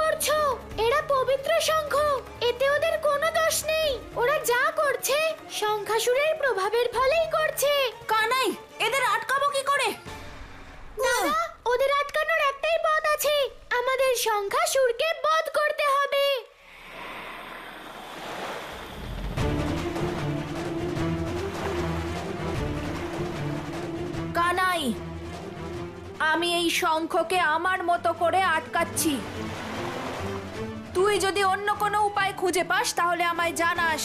করছো? এরা পবিত্র শঙ্খ, এতে ওদের কোনো দোষ নেই। ওরা যা করছে শঙ্খাসুরের প্রভাবের ফলেই করছে। কানাই, এদের আটকাবো কি করে? দাদা, ওদের আটকানোর একটাই পথ আছে, আমাদের শঙ্খাসুরকে বধ করতে হবে। কানাই, আমি এই শঙ্খকে আমার মতো করে আটকাচ্ছি। তুই যদি অন্য কোনো উপায় খুঁজে পাস তাহলে আমায় জানাস।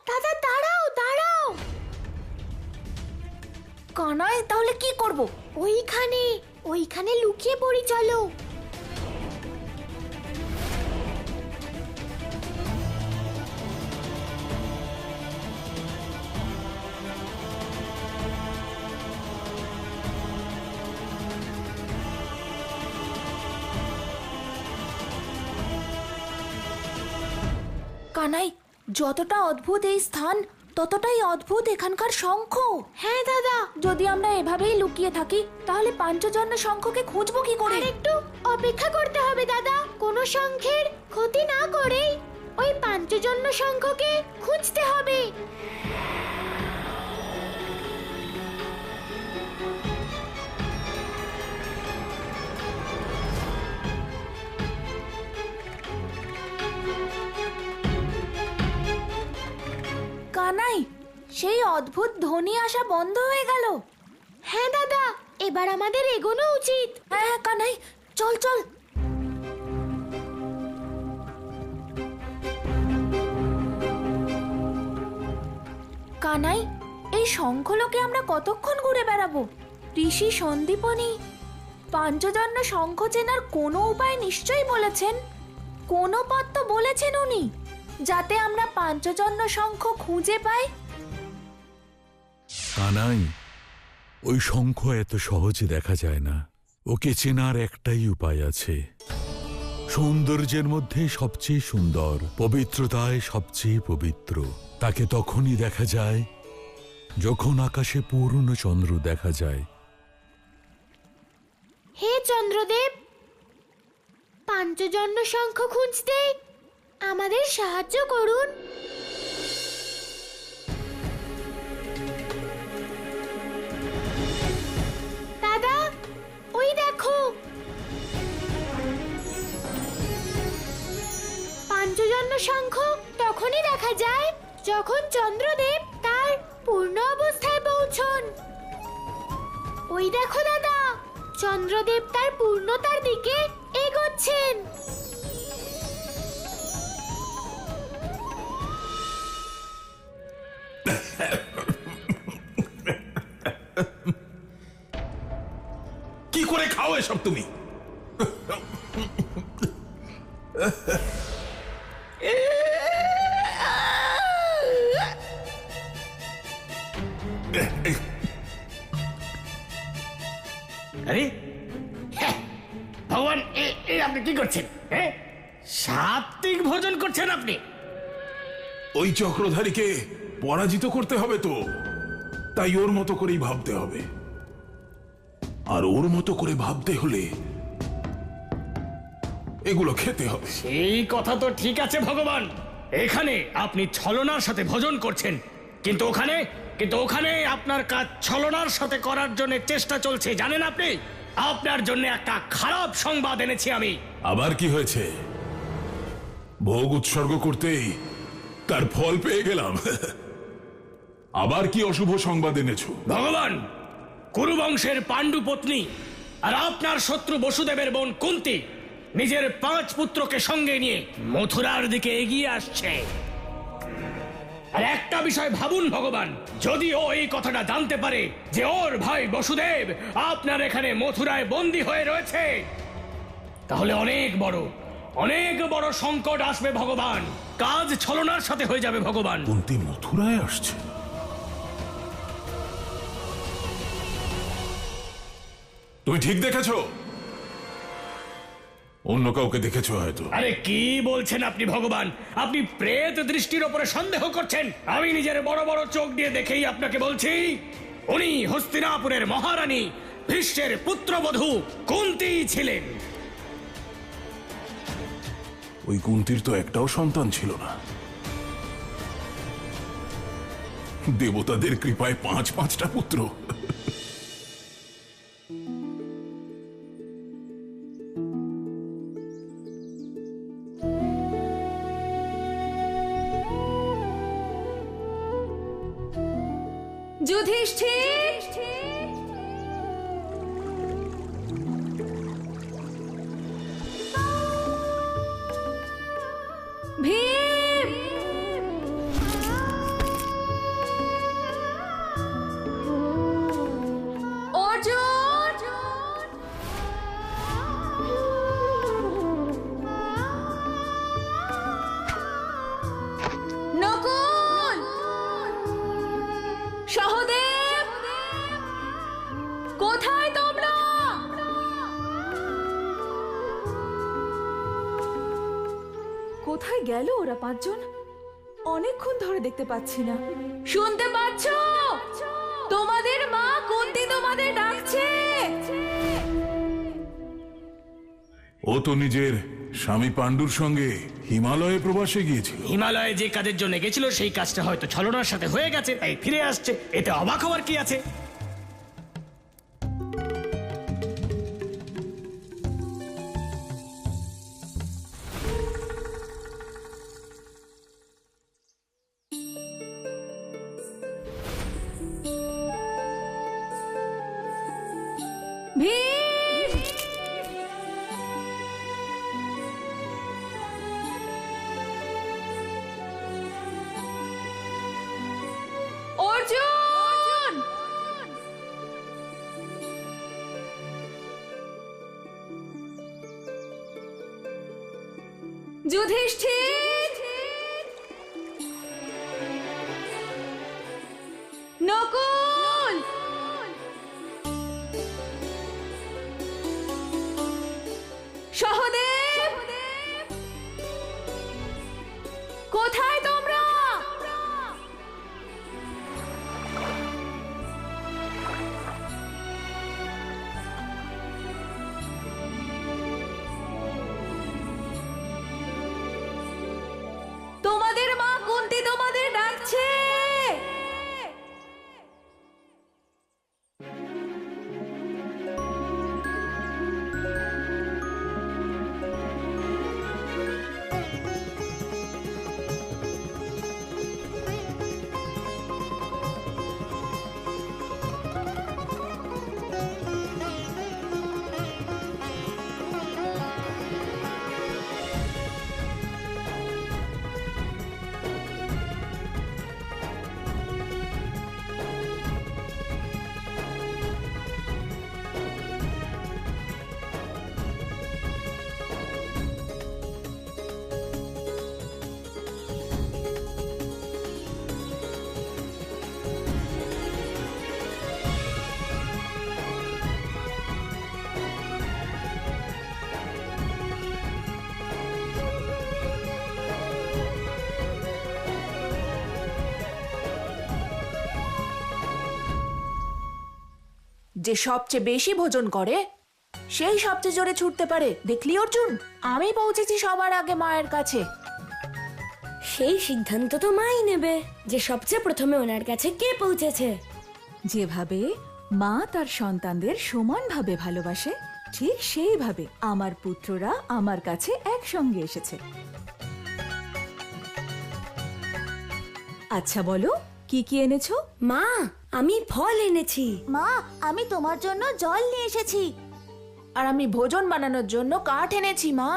দাদা দাঁড়াও দাঁড়াও। কানাই, তাহলে কি করব? ওইখানে ওইখানে লুকিয়ে পড়ি, চলো। কানাই, যতটা অদ্ভুত এই স্থান ততটাই অদ্ভুত এখানকার শঙ্খ। হ্যাঁ দাদা, যদি আমরা এভাবেই লুকিয়ে থাকি তাহলে পাঞ্চজন্য শঙ্খকে খুঁজবো কি করে? আর একটু অপেক্ষা করতে হবে দাদা। কোনো শঙ্খের ক্ষতি না করেই ওই পাঞ্চজন্য শঙ্খকে খুঁজতে হবে। কানাই, সেই অদ্ভুত ধ্বনি আসা বন্ধ হয়ে গেল। হ্যাঁ দাদা, এবার আমাদের এগোনো উচিত। হ্যাঁ কানাই, চল চল। কানাই, এই শঙ্খলোকে আমরা কতক্ষণ ঘুরে বেড়াবো? ঋষি সন্দীপনী পাঞ্চজন্য শঙ্খ চেনার কোনো উপায় নিশ্চয়ই বলেছেন। কোনো পথ তো বলেছেন উনি, যাতে আমরা পাঞ্চজন্য শঙ্খ খুঁজে পাই। কানাই, ওই শঙ্খ এত সহজে দেখা যায় না। ওকে চেনার একটাই উপায় আছে। সৌন্দর্যের মধ্যে সবচেয়ে সুন্দর, পবিত্রতায় সবচেয়ে পবিত্র। তাকে তখনই দেখা যায় যখন আকাশে পূর্ণ চন্দ্র দেখা যায়। হে চন্দ্রদেব, পাঞ্চজন্য শঙ্খ খুঁজতে আমাদের সাহায্য করুন। দাদা, ওই দেখো, পাঞ্চজন্য শঙ্খ তখনই দেখা যায় যখন চন্দ্রদেব তার পূর্ণ অবস্থায় পৌঁছন। ওই দেখো দাদা, চন্দ্রদেব তার পূর্ণতার দিকে এগোচ্ছেন। কি করে খাও এসব তুমি? আরে হ্যাঁ, ভগবান, আপনি কি করছেন? হ্যাঁ, সাত্বিক ভোজন করছেন আপনি? ওই চক্রধারীকে পরাজিত করতে হবে তো, তাই ওর মতো করেই ভাবতে হবে। আর ওর মতো করে ভাবতে হলে এগুলো খেতে হবে। সেই কথা তো ঠিক আছে ভগবান, এখানে আপনি ছলনার সাথে ভোজন করছেন, কিন্তু ওখানে আপনার কাজ ছলনার সাথে করার জন্য চেষ্টা চলছে। জানেন আপনি, আপনার জন্য একটা খারাপ সংবাদ এনেছি আমি। আবার কি হয়েছে? ভোগ উৎসর্গ করতেই তার ফল পেয়ে গেলাম। আবার কি অশুভ সংবাদ এনেছো? ভগবান, কুরুবংশের পাণ্ডু পত্নী আর আপনার শত্রু বসুদেবের বোন কুন্তী নিজের 5 পুত্রকে সঙ্গে নিয়ে মথুরার দিকে এগিয়ে আসছে। আর একটা বিষয় ভাবুন ভগবান, যদি ও এই কথাটা জানতে পারে যে ওর ভাই বসুদেব আপনার এখানে মথুরায় বন্দী হয়ে রয়েছে, তাহলে অনেক বড় সংকট আসবে ভগবান। কাজ ছলনার সাথে হয়ে যাবে ভগবান। কুন্তী মথুরায় আসছে? তুমি ঠিক দেখেছো? অন্য কাউকে দেখেছো হয়তো। আরে কি বলছেন আপনি ভগবান? আপনি প্রেত দৃষ্টির ওপরে সন্দেহ করছেন? আমি নিজের বড় বড় চোখ দিয়ে দেখেই আপনাকে বলছি, উনি হস্তিনাপুরের মহারানী ভীষ্মের পুত্রবধূ কুন্তী ছিলেন। ওই কুন্তির তো একটাও সন্তান ছিল না। দেবতাদের কৃপায় 5টা পুত্র। যুধিষ্ঠির, ভীম, অর্জুন, নকুল, সহদেব, কোথায় তোমরা? কোথায় গেল ওরা 5 জন? অনেকক্ষণ ধরে দেখতে পাচ্ছি না। শুনতে পাচ্ছ? তোমাদের মা কুন্তী তোমাদের ডাকছে। ও তো নিজের স্বামী পাণ্ডুর সঙ্গে হিমালয়ে প্রবাসে গিয়েছিল। হিমালয়ে যে কাজের জন্য গেছিল সেই কাজটা হয়তো ছলনার সাথে হয়ে গেছে, তাই ফিরে আসছে। এতে অবাক হওয়ার কি আছে? ভীম, অর্জুন, যুধিষ্ঠির, নকুল, সহদেব, কোথায় তোমরা? তোমাদের মা কুন্তী তোমাদের ডাকছে। যে সবচেয়ে বেশি ভোজন করে সেই সবচেয়ে জোরে ছুটতে পারে। দেখলি অর্জুন, আমি পৌঁছেছি সবার আগে মায়ের কাছে। সেই সিদ্ধান্ত তো মাই নেবে যে সবচেয়ে প্রথমে ওনার কাছে কে পৌঁছেছে। যেভাবে মা তার সন্তানদের সমানভাবে ভালোবাসে, ঠিক সেইভাবে আমার পুত্ররা আমার কাছে একসঙ্গে এসেছে। আচ্ছা বলো, কি কি এনেছো? মা, আমি ফল এনেছি। মা, আমি তোমার জন্য জল নিয়ে এসেছি। আর আমি ভোজন বানানোর জন্য কাঠ এনেছি মা।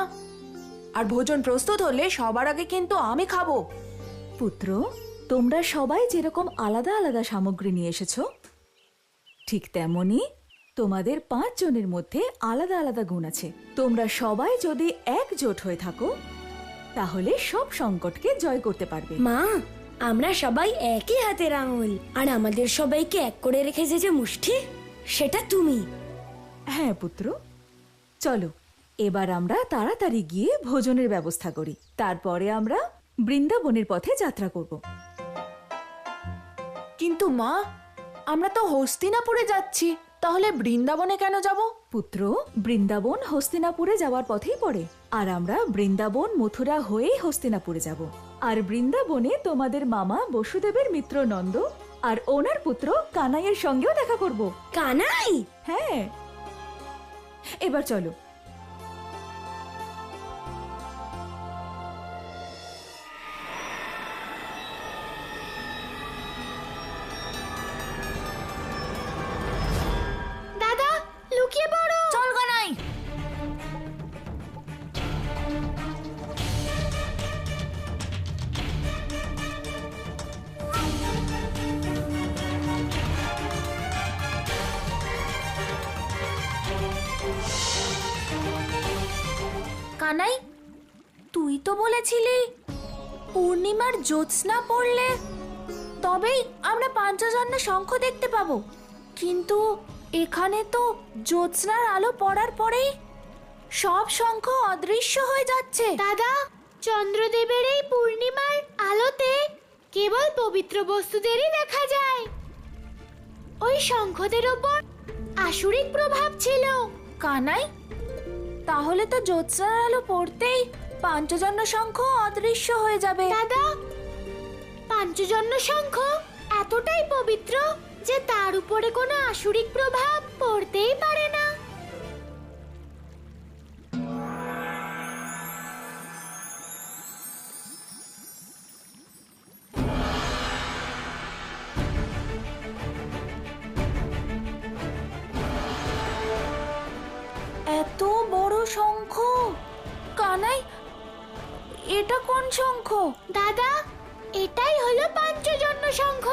আর ভোজন প্রস্তুত হলে সবার আগে কিন্তু আমি খাবো। পুত্র, তোমরা সবাই যেরকম আলাদা আলাদা সামগ্রী নিয়ে এসেছো, ঠিক তেমনি তোমাদের 5 জনের মধ্যে আলাদা আলাদা গুণ আছে। তোমরা সবাই যদি একজোট হয়ে থাকো তাহলে সব সংকটকে জয় করতে পারবে। মা, আমরা সবাই একই হাতের আঙুল, আর আমাদের সবাইকে এক করে রেখেছে যে মুষ্টি, সেটা তুমি। হ্যাঁ পুত্র, চলো এবার আমরা তাড়াতাড়ি গিয়ে ভোজনের ব্যবস্থা করি। তারপরে আমরা বৃন্দাবনের পথে যাত্রা করব। কিন্তু মা, আমরা তো হস্তিনাপুরে যাচ্ছি, তাহলে বৃন্দাবনে কেন যাব? পুত্র, বৃন্দাবন হস্তিনাপুরে যাওয়ার পথেই পড়ে, আর আমরা বৃন্দাবন মথুরা হয়েই হস্তিনাপুরে যাব। আর বৃন্দাবনে তোমাদের মামা বসুদেবের মিত্র নন্দ আর ওনার পুত্র কানাইয়ের সঙ্গেও দেখা করব। কানাই? হ্যাঁ, এবার চলো। দাদা, লুকিয়ে পড়ো। চল কানাই। কানাই, তুই তো বলেছিলি পূর্ণিমার জ্যোৎস্না পড়লে তবেই আমরা পাঞ্চজন্য শঙ্খ দেখতে পাবো, কিন্তু এখানে তো জ্যোৎস্নার আলো পড়ার পরেই সব শঙ্খ অদৃশ্য হয়ে যাচ্ছে। দাদা, চন্দ্রদেবের এই পূর্ণিমার আলোতে কেবল পবিত্র বস্তুদেরই দেখা যায়। ওই শঙ্খদের ওপর আসুরিক প্রভাব ছিল। কানাই, তাহলে তো জ্যোৎস্নার আলো পড়তেই পাঞ্চজন্য শঙ্খ অদৃশ্য হয়ে যাবে। দাদা, পাঞ্চজন্য শঙ্খ এতটাই পবিত্র যে তার উপরে কোনো আসুরিক প্রভাব পড়তেই পারে না। এত বড় শঙ্খ! কানাই, এটা কোন শঙ্খ? দাদা, এটাই হলো পাঞ্চজন্য শঙ্খ।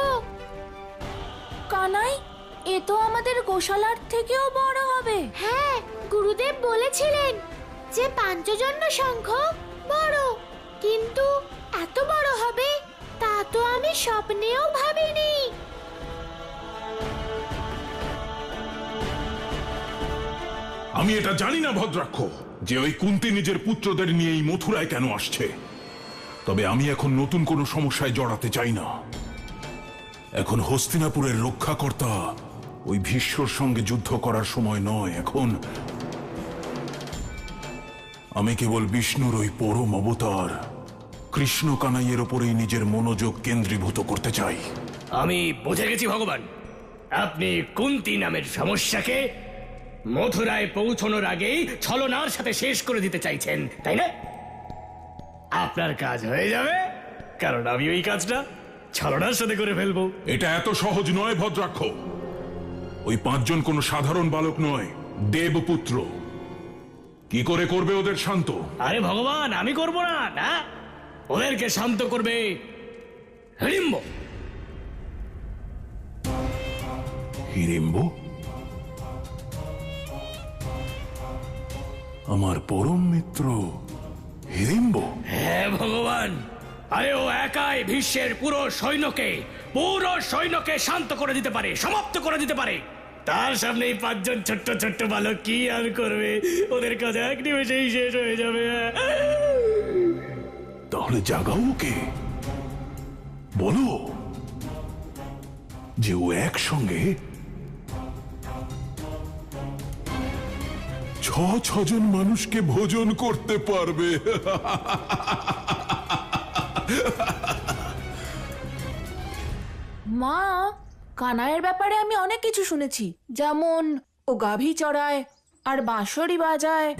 কানাই, এ তো আমাদের গোশালার থেকেও বড় হবে। হ্যাঁ, গুরুদেব বলেছিলেন যে পাঞ্চজন্য শঙ্খ বড়, কিন্তু এত বড় হবে তা তো আমি স্বপ্নেও ভাবিনি। আমি এটা জানি না ভদ্রাক্ষ যে ওই কুন্তি নিজের পুত্রদের নিয়ে এই মথুরায় কেন আসছে, তবে আমি এখন নতুন কোনো সমস্যায় জড়াতে চাই না। এখন হস্তিনাপুরের রক্ষাকর্তা ওই ভীষ্মর সঙ্গে যুদ্ধ করার সময় নয়। এখন আমি কেবল বিষ্ণুর ওই পরম অবতার কৃষ্ণ কানাইয়ের ওপরেই নিজের মনোযোগ কেন্দ্রীভূত করতে চাই। আমি বুঝে গেছি ভগবান, আপনি কুন্তি নামের সমস্যাকে মথুরায় পৌঁছানোর আগেই ছলনার সাথে শেষ করে দিতে চাইছেন, তাই না? আপনার কাজ হয়ে যাবে, কারণ আমি ওই কাজটা ছলনার সাথে করে ফেলবো। এটা এত সহজ নয় ভদ্রাক্ষ। ওই পাঁচজন কোনো সাধারণ বালক নয়, দেবপুত্র। কি করে করবে ওদের শান্ত? আরে ভগবান, আমি করব না, না, ওদেরকে শান্ত করবে হিড়িম্ব। হিড়িম্ব? আমার পরম মিত্র হিড়িম্ব? হ্যাঁ ভগবান, আরে ও একাই ভীষ্মের পুরো সৈন্যকে শান্ত করে দিতে পারে, সমাপ্ত করে দিতে পারে। তার সামনে এই পাঁচজন ছোট্ট ছোট্ট বালক কি আর করবে? ওদের কাজ এক নিমেষেই শেষ হয়ে যাবে। তাহলে জাগাও ওকে, বলো যে ও একসঙ্গে ছজন মানুষকে ভোজন করতে পারবে। মা, কানাইয়ের ব্যাপারে আমি অনেক কিছু শুনেছি, যেমন ও গাভী চড়ায় আর বাঁশরি বাজায়।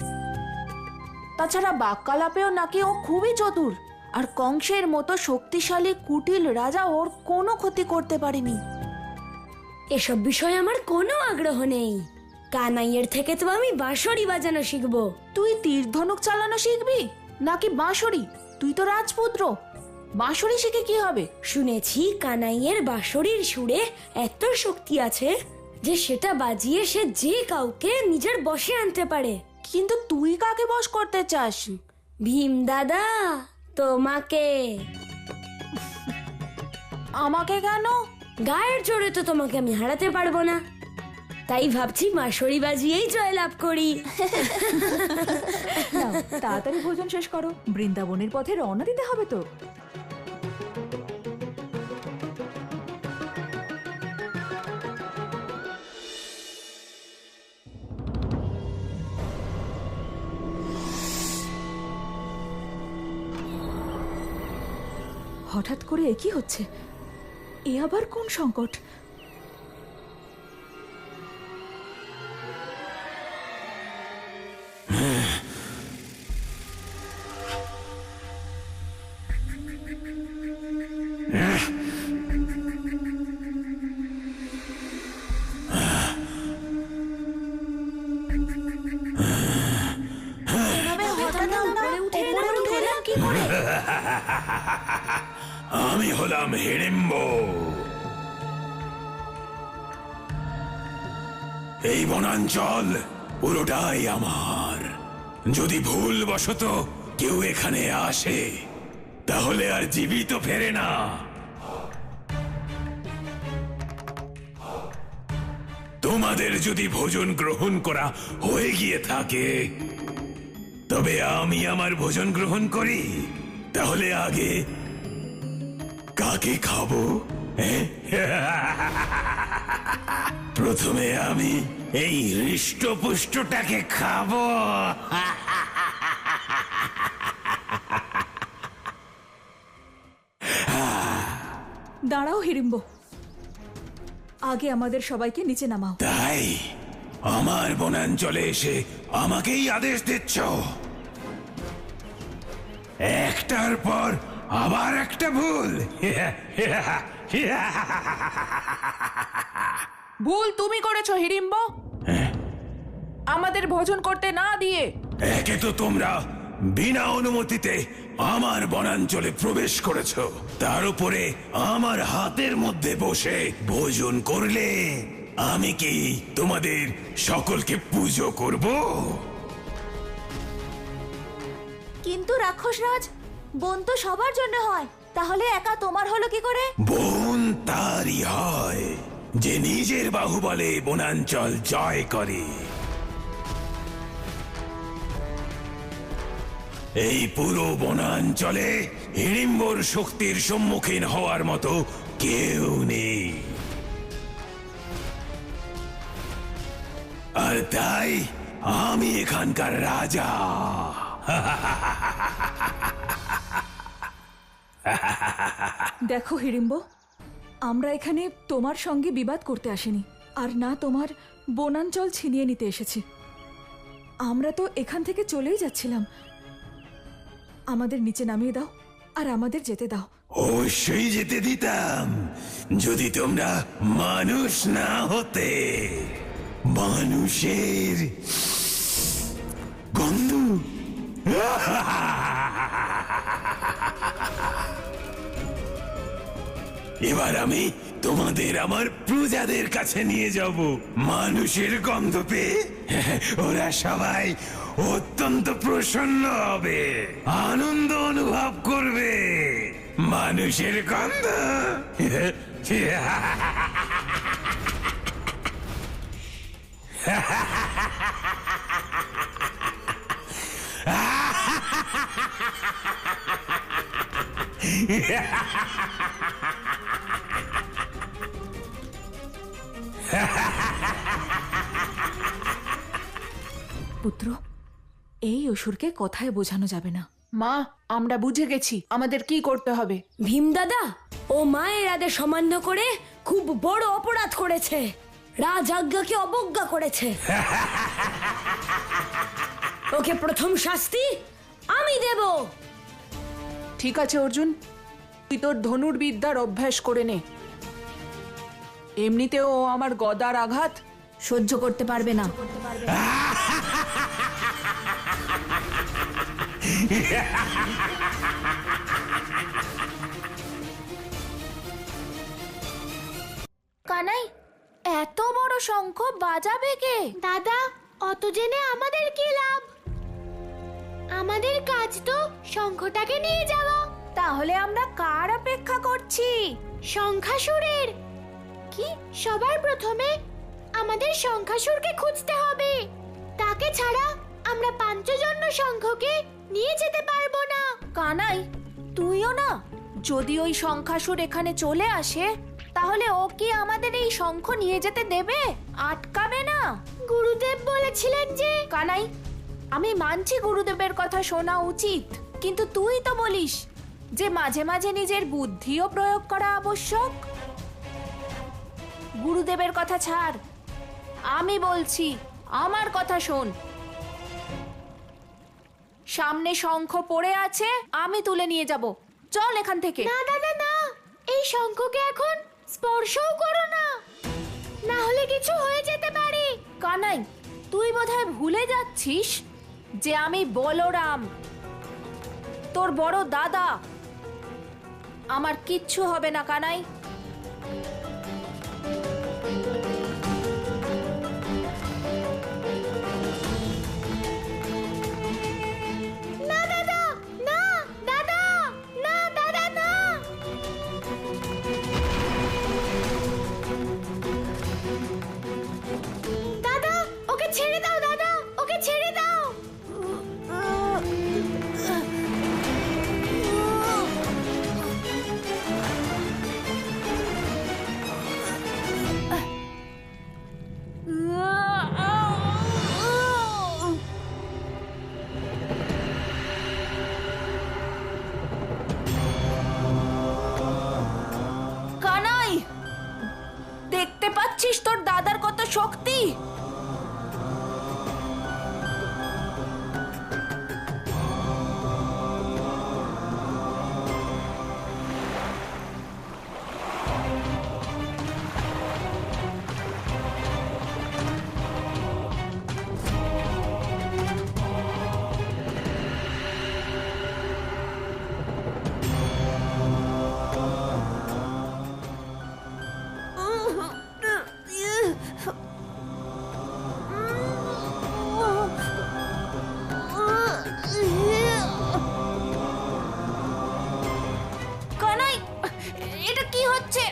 তাছাড়া বাক্যালাপেও নাকি ও খুবই চতুর, আর কংসের মতো শক্তিশালী কুটিল রাজা ওর কোনো ক্ষতি করতে পারেনি। এসব বিষয়ে আমার কোনো আগ্রহ নেই। কানাইয়ের থেকে তো আমি বাঁশরি বাজানো শিখবো। তুই তীর ধনুক চালানো শিখবি নাকি বাঁশরি? তুই তো রাজপুত্র, বাঁশরি শিখে কি হবে? শুনেছি কানাইয়ের বাঁশরির সুরে এত শক্তি আছে যে সেটা বাজিয়ে সে যে কাউকে নিজের বশে আনতে পারে। কিন্তু তুই কাকে বশ করতে চাস? ভীম দাদা, তোমাকে। আমাকে কেন? গায়ের জোরে তো তোমাকে আমি হারাতে পারবো না, তাই ভাবছি বাঁশরি বাজিয়েই জয়লাভ করি। নাও, তাড়াতাড়ি ভোজন শেষ করো, বৃন্দাবনের পথে রওনা দিতে হবে তো। হঠাৎ করে একই হচ্ছে? এ আবার কোন সংকট? আমি হলাম হিড়িম্ব। এই বনাঞ্চল পুরোটাই আমার। যদি ভুলবশত কেউ এখানে আসে তাহলে আর জীবিত ফেরে না। তোমাদের যদি ভোজন গ্রহণ করা হয়ে গিয়ে থাকে তবে আমি আমার ভোজন গ্রহণ করি। তাহলে আগে কাকে খাবো? প্রথমে আমি এই হৃষ্টপুষ্টটাকে খাবো। দাঁড়াও হিড়িম্ব, আগে আমাদের সবাইকে নিচে নামাও। তাই আমার বনাঞ্চলে এসে আমাকেই আদেশ দিচ্ছ? একটার পর আবার একটা ভুল। ভুল তুমি করেছো হিড়িম্ব, আমাদের ভোজন করতে না দিয়ে। একে তো তোমরা বিনা অনুমতিতে আমার বনাঞ্চলে প্রবেশ করেছো, তার উপরে আমার হাতের মধ্যে বসে ভোজন করলে আমি কি তোমাদের সকলকে পুজো করব? কিন্তু রাক্ষসরাজ, বোন তো সবার জন্য হয়, তাহলে একা তোমার হলো কি করে? বোন তারই হয় যে নিজের বাহুবলে বনাঞ্চল জয় করে। এই পুরো বনাঞ্চলে হিড়িম্বর শক্তির সম্মুখীন হওয়ার মতো কেউ নেই, আর তাই আমি এখানকার রাজা। দেখো হিড়িম্ব, আমরা এখানে তোমার সঙ্গে বিবাদ করতে আসিনি, আর না তোমার বনাঞ্চল ছিনিয়ে নিতে এসেছি। আমরা তো এখান থেকে চলেই যাচ্ছিলাম। আমাদের নিচে নামিয়ে দাও আর আমাদের যেতে দাও। অবশ্যই যেতে দিতাম যদি তোমরা মানুষ না হতে। মানুষের গন্ধ এবার আমি তোমাদের আমার প্রজাদের কাছে নিয়ে যাব। মানুষের গন্ধ পেয়ে ওরা সবাই অত্যন্ত প্রসন্ন হবে, আনন্দ অনুভব করবে। মানুষের গন্ধ পুত্র, এই অসুরকে কথায় বোঝানো যাবে না। মা, আমরা বুঝে গেছি আমাদের কি করতে হবে। ভীম দাদা, ও মায়ের আদেশ অমান্য করে খুব বড় অপরাধ করেছে, রাজ আজ্ঞাকে অবজ্ঞা করেছে। ওকে প্রথম শাস্তি আমি দেব। ঠিক আছে অর্জুন, তুই তোর ধনুর্বিদ্যার অভ্যাস করে নে। এমনিতেও ও আমার গদার আঘাত সহ্য করতে পারবে না। কানাই, এত বড় শঙ্খ বাজাবে কে? দাদা, অত জেনে আমাদের কি লাভ? আমাদের কাজ তো শঙ্খটাকে নিয়ে যাওয়া। তাহলে আমরা কার অপেক্ষা করছি? শঙ্খাসুরের। কি? সবার প্রথমে আমাদের শঙ্খাসুরকে খুঁজতে হবে। তাকে ছাড়া আমরা পাঞ্চজন্য শঙ্খকে নিয়ে যেতে পারবো না। কানাই, তুইও না? যদি ওই শঙ্খাসুর এখানে চলে আসে তাহলে ও কি আমাদের এই শঙ্খ নিয়ে যেতে দেবে? আটকাবে না? গুরুদেব বলেছিলেন যে। কানাই, আমি মানছি গুরুদেবের কথা শোনা উচিত, কিন্তু তুই তো বলিস যে মাঝে মাঝে নিজের বুদ্ধিও প্রয়োগ করা আবশ্যক? গুরুদেবের কথা ছাড়, আমি বলছি, আমার কথা শোন। সামনে শঙ্খ পড়ে আছে, আমি তুলে নিয়ে যাব। চল এখান থেকে। না দাদা না, এই শঙ্খকে এখন স্পর্শও করো না, না হলে কিছু হয়ে যেতে পারে। কানাই, তুই বোধহয় ভুলে যাচ্ছিস যে আমি বলরাম, তোর বড় দাদা। আমার কিচ্ছু হবে না কানাই। না দাদা না, দাদা না, দাদা না। দাদা ওকে ছেড়ে দাও, দাদা ওকে ছেড়ে দাও। কানাই, দেখতে পাচ্ছিস তোর দাদার কত শক্তি? কানাই, এটা কি হচ্ছে?